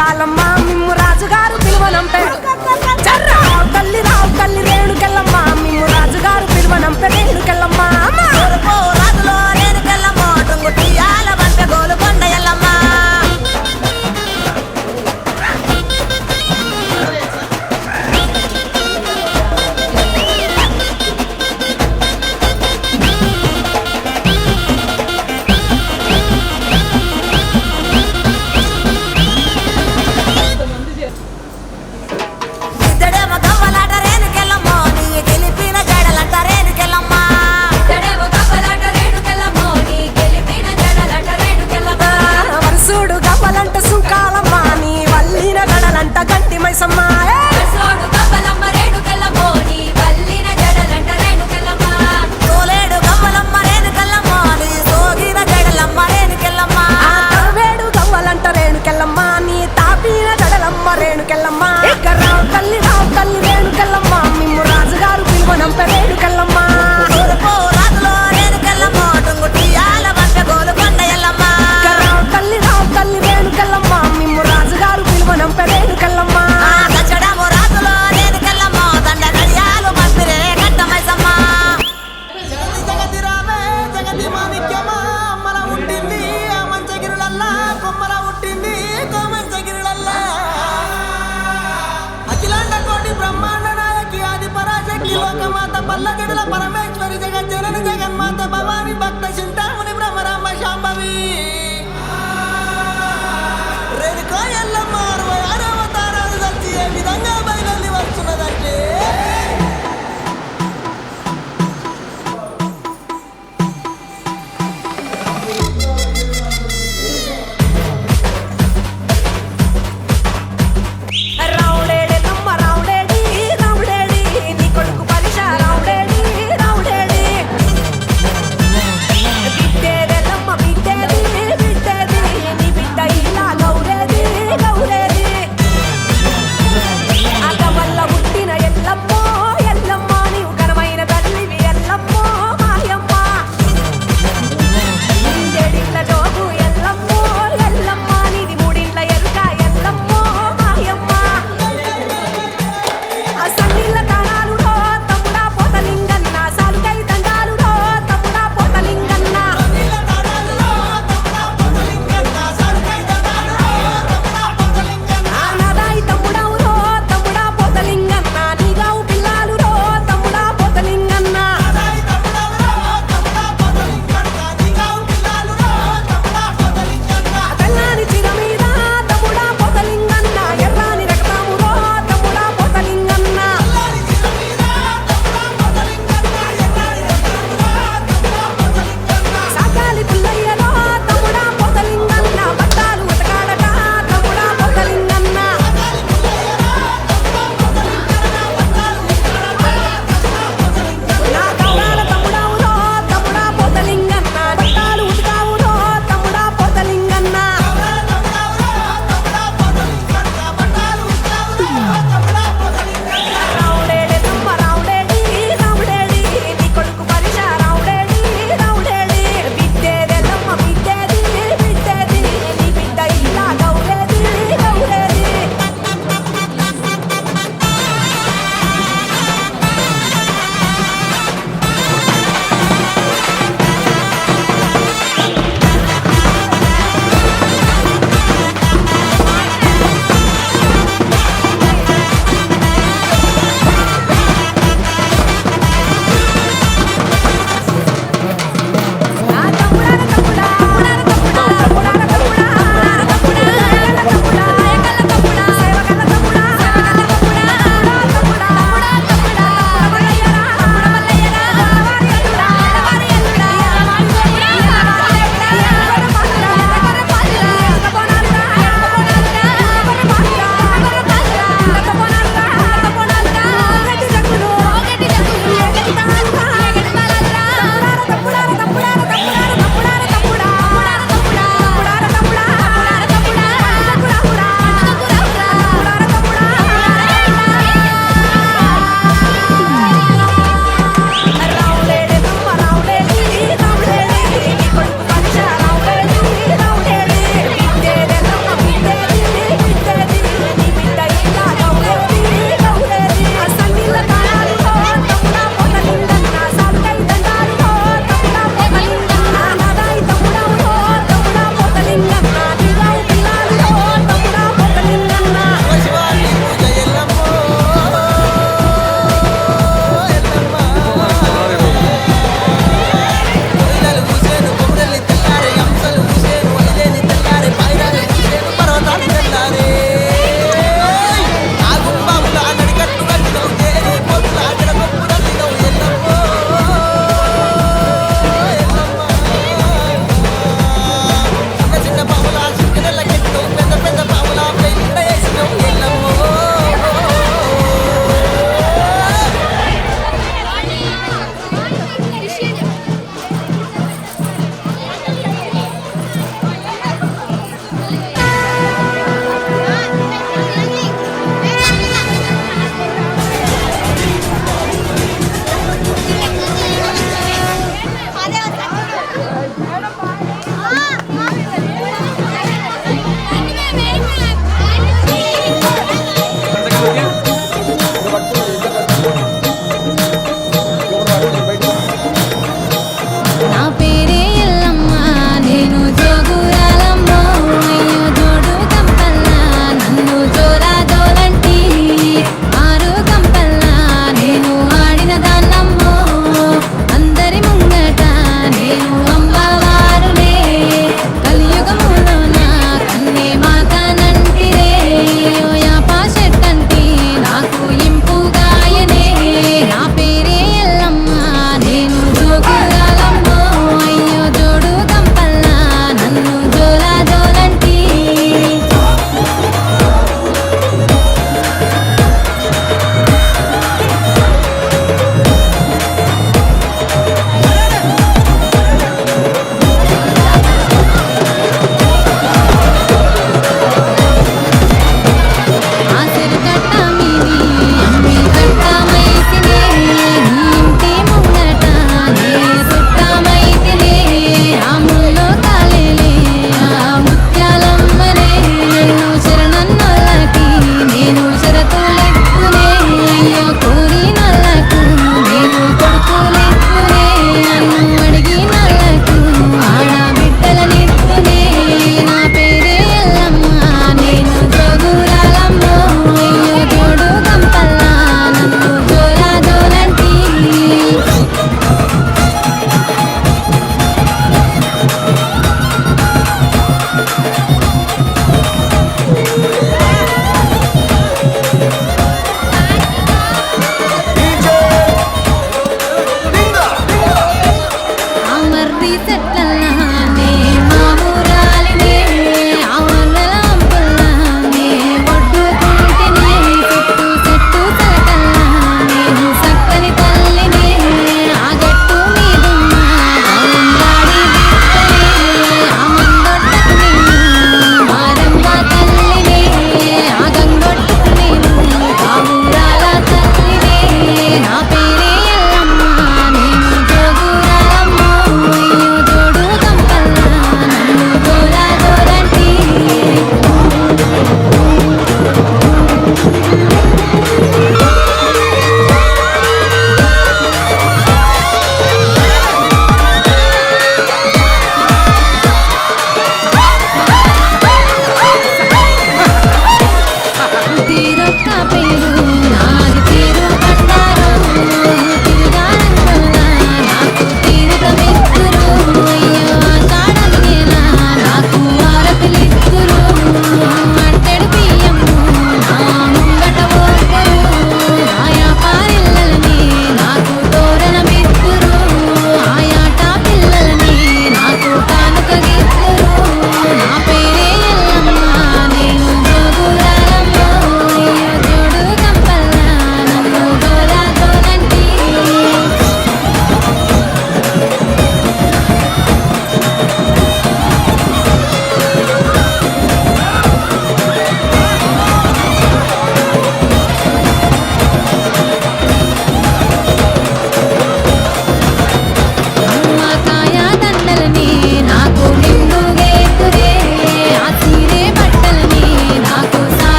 కాలమ్మ మిమ్ము రాజుగారు పిలువనంపే రావు తల్లి రేణుకెళ్ళమ్మ మిమ్ము రాజుగారు పిలువనంపే రేణుకెళ్ళమ్మ రాజులో రేణుకెళ్ళమ్మ టుంగుటియాల వంట గోలుకొండ ఎల్లమ్మ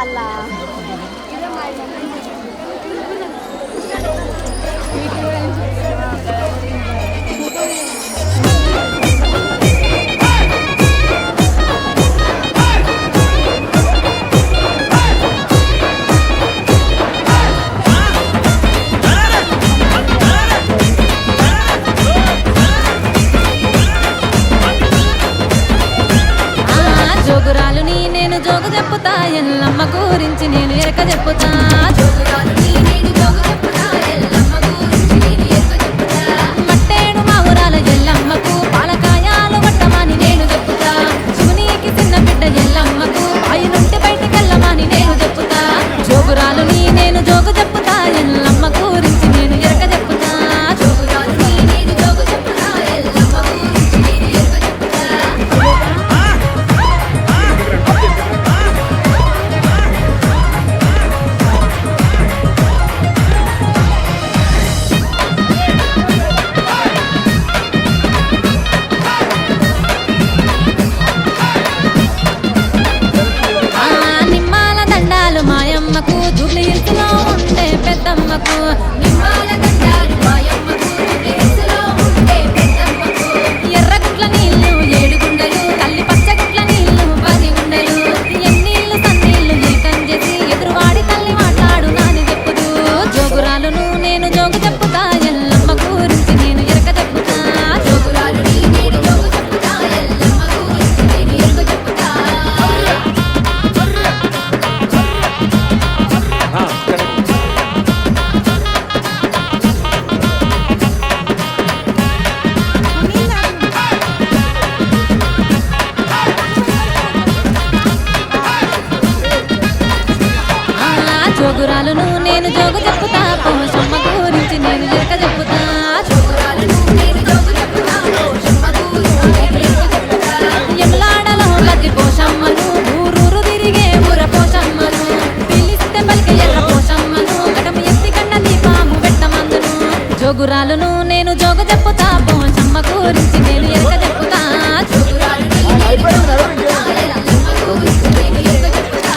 వాళ్ళ జోగురాలుని నేను జోగు చెప్పుతా ఎల్లమ్మ గురించి నేను ఎరక చెప్పుతా మట్టేడు మా ఊరాల ఎల్లమ్మకు పాలకాయాలు వట్టమని నేను చెప్పుతా శివునికి చిన్న బిడ్డ ఎల్లమ్మకు పైనుంటి బయటికెళ్ళమని నేను చెప్పుతా జోగురాలుని నేను జోగు చెప్పుతా ఎల్లమ్మ గురించి నేను ఎరక చెప్పుతా జోగురాలుని నేను జోగు చెప్పుతా ఎల్లమ్మ గురించి నేను ఎరక చెప్పుతా నిమ్మాల దండాలు మాయమ్మకు జూబ్లీ హిల్స్‌లో ఉండే పెద్దమ్మకు నిమ్మాల దండాలు మాయమ్మకు జూబ్లీ హిల్స్‌లో ఉండే పెద్దమ్మకు ఎర్రగుట్ల నీళ్లు 7 గుండెలు తల్లి పచ్చగుట్ల నీళ్లు 10 గుండెలు ఎన్నీళ్లు సన్నీళ్లు ఏకం చేసి ఎదురువాడి తల్లి మాట్లాడు నాని చెప్పుదు జోగురాలును నేను జోగు చెప్పుతా ఎల్లమ్మ గురించి నేను ఎరక చెప్పుతా జోగురాలుని నేను జోగు చెప్పుతా ఎల్లమ్మ గురించి నేను ఎరక చెప్పుతా జోగురాలును నేను జోగు చెప్పుతా పోషమ్మ గురించి నేను ఎరక చెప్పుతా జోగురాలును నేను జోగు చెప్పుతా పోషమ్మ గురించి నేను ఎరక చెప్పుతా ఎమ్లాడలో లతి పోషమ్మను ఊరూరు తిరిగే ఊర పోషమ్మను పిలిస్తే పలికే ఎర్ర పోషమ్మను గడమ ఎత్తి కండ దీపాము పెట్టమందును జోగురాలును నేను జోగు చెప్పుతా పోషమ్మ గురించి నేను ఎరక చెప్పుతా జోగురాలుని నేను జోగు చెప్పుతా ఎల్లమ్మ గురించి నేను ఎరక చెప్పుతా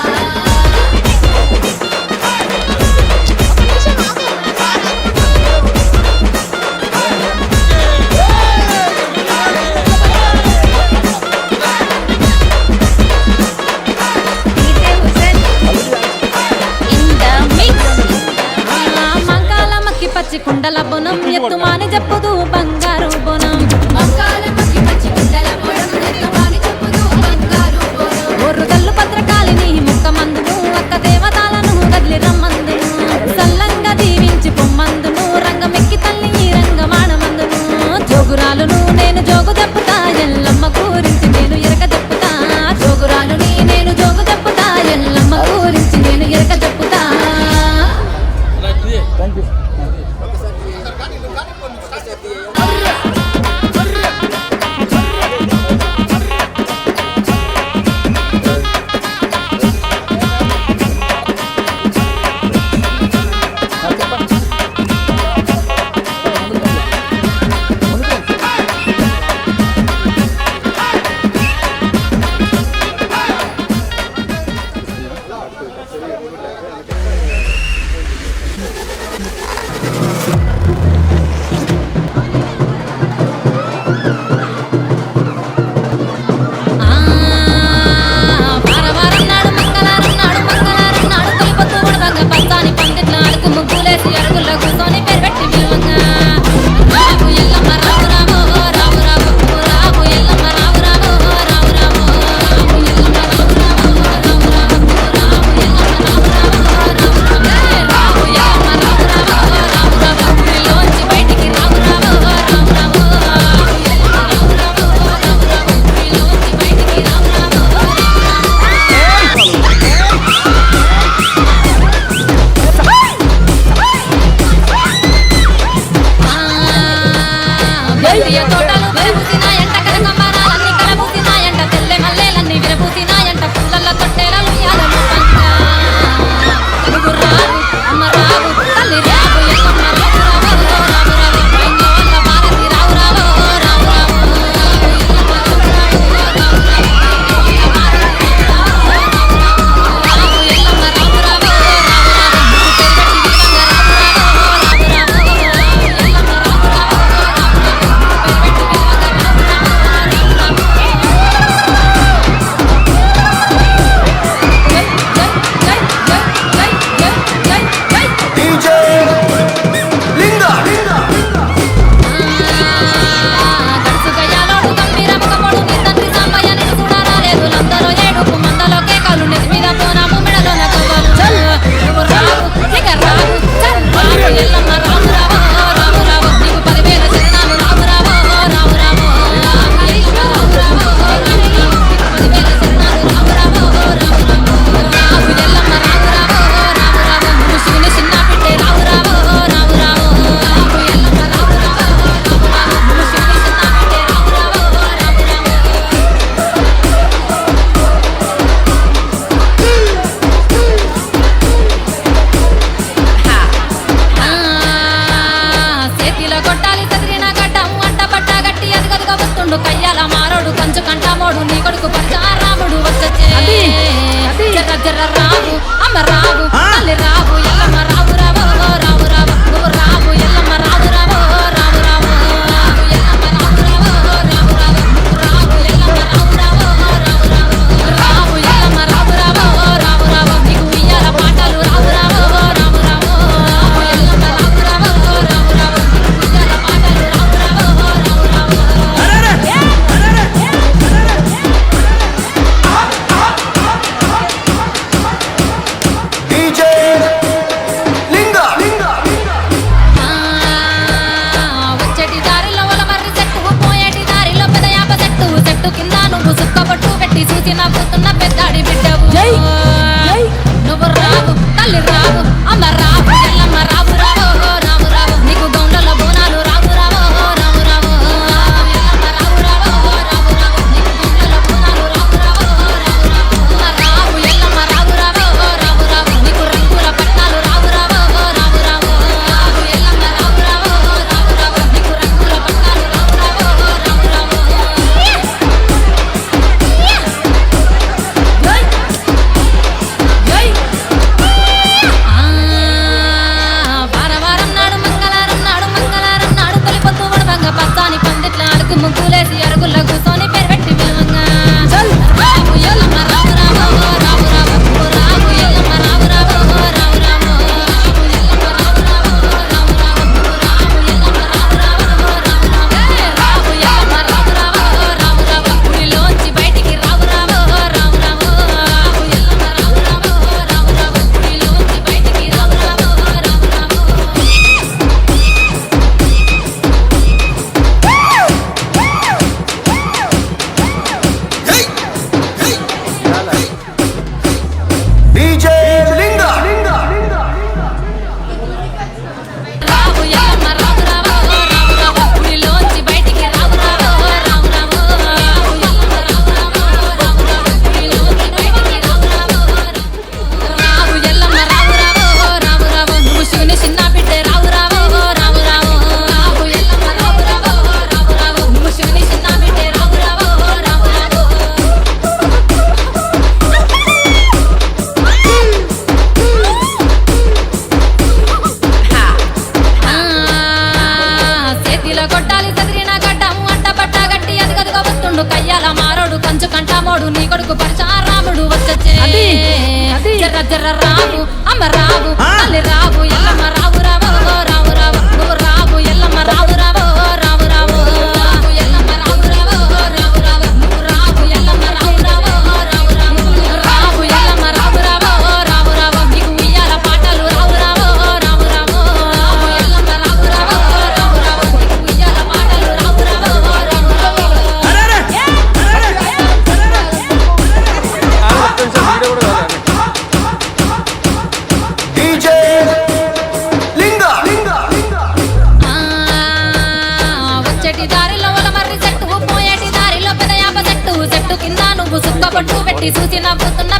మంకాలమ్మకి పచ్చి కుండల బొనం ఎత్తుమాని చెప్పుదు బంగారు బొనం ఒర్రుగల్లు భద్రకాళిని ముక్క మందును అక్క దేవతాలను కదిలి రమ్మందును సల్లంగా దీవించి పొమ్మందును రంగమెక్కి తల్లి ఈ రంగమానమందును జోగురాలును నేను జోగు చెప్పుతా ఎల్లమ్మ గురించి నేను ఎరక చెప్పుతా జోగురాలుని నేను జోగు చెప్పుతా ఎల్లమ్మ గురించి నేను ఎరక చెప్పుతా థ్యాంక్ యూ జర రావు అమ్మ రావు తల్లి రావు ఎల్లమ్మ రావు రావు రావు రావు నువ్వు రావు ఎల్లమ్మ రావు రావు రావు రావు ఎల్లమ్మ రావు రావు రావు రావు రావు ఎల్లమ్మ రావు రావు రావు రావు రావు ఎల్లమ్మ రావు రావు రావు రావు నీకు ఉయ్యాల పాటలు రావు రావు రావు రావు రావు ఎల్లమ్మ రావు రావు రావు రావు నీకు ఉయ్యాల పాటలు రావు రావు రావు రావు డీజే లింగా వచ్చేటి దారిలో ఒలమర్రి చెట్టు పోయేటి దారిలో పెదయాప చెట్టు చెట్టు కింద నువ్వు సుక్కబొట్టు పెట్టి చూసి నవ్వుతున్న పెద్దాడి బిడ్డవు నువ్వు రావు తల్లి రావు అమ్మ రావు ఎల్లమ్మ రావు రావు రావు రావు నీకు గౌండల బోనాలు రావు రావు రావు రావు ఎల్లమ్మ రావు రావు రావు రావు నీకు గౌండల బోనాలు రావు రావు రావు రావు రావు ఎల్లమ్మ రావు రావు రావు రావు నీకు రంగుల పట్టాలు రావు రావు రావు రావు రావు ఎల్లమ్మ రావు రావు రావు రావు నీకు రంగుల పట్టాలు రావు రావు వారం నాడు మంగళవారం నాడు తొలి పొద్దు వడవంగ పచ్చాని పందిట్ల అడుగు ముగ్గులేసి అరుగుల్లో కూర్చొని పేరు పెట్టి పిలవంగా రావు ఎల్లమ్మ రావు రావు రావు రావు రావు ఎల్లమ్మ రావు రావు రావు రావు ఎల్లమ్మ రావు రావు రావు రావు రావు ఎల్లమ్మ రావు రావు రావు రావు ఎల్లమ్మ రావు రావు రావు రావు గుడిలోంచి బయటికి రావు రావు రావు రావు రావు ఎల్లమ్మ రావు రావు రావు రావు గుడిలోంచి బయటికి రావు రావు రావు రావు డీజే లింగా రావు ఎల్లమ్మ రావు రావు రావు రావు గుడిలోంచి బయటికి రావు రావు రావు రావు రావు ఎల్లమ్మ రావు రావు రావు రావు గుడిలోంచి బయటికి రావు రావు రావు ఎల్లమ్మ రావు రావు రావు రావు నువ్వు శివుని చిన్న బిడ్డే రావు రావు రావు రావు రావు ఎల్లమ్మ రావు రావు రావు రావు నువ్వు శివుని చిన్న బిడ్డే రావు రావు రావు రావు చేతిలో కొట్టాలి చదిరిన గడ్డము అంట పట్ట గట్టి అదిగదిగో వస్తుండు కయ్యాల మారోడు కంచు కంటామోడు నీ కొడుకు పరశురాముడు వచ్చే జర్ర జర్ర రావు అమ్మ రావు తల్లి రావు ఎల్లమ్మ రావు రావు రావు రావు నువ్వు రావు ఎల్లమ్మ రావు రావు రావు రావు రావు ఎల్లమ్మ రావు రావు రావు రావు నువ్వు రావు ఎల్లమ్మ రావు రావు రావు రావు రావు ఎల్లమ్మ రావు రావు రావు రావు నీకు ఉయ్యాల పాటలు రావు రావు రావు రావు రావు ఎల్లమ్మ రావు రావు రావు రావు నీకు ఉయ్యాల పాటలు రావు రావు రావు రావు డీజే లింగా వచ్చేటి దారిలో ఒలమర్రి చెట్టు పోయేటి దారిలో పెదయాప చెట్టు చెట్టు కింద నువ్వు సుక్కబొట్టు పెట్టి చూసి నవ్వుతున్న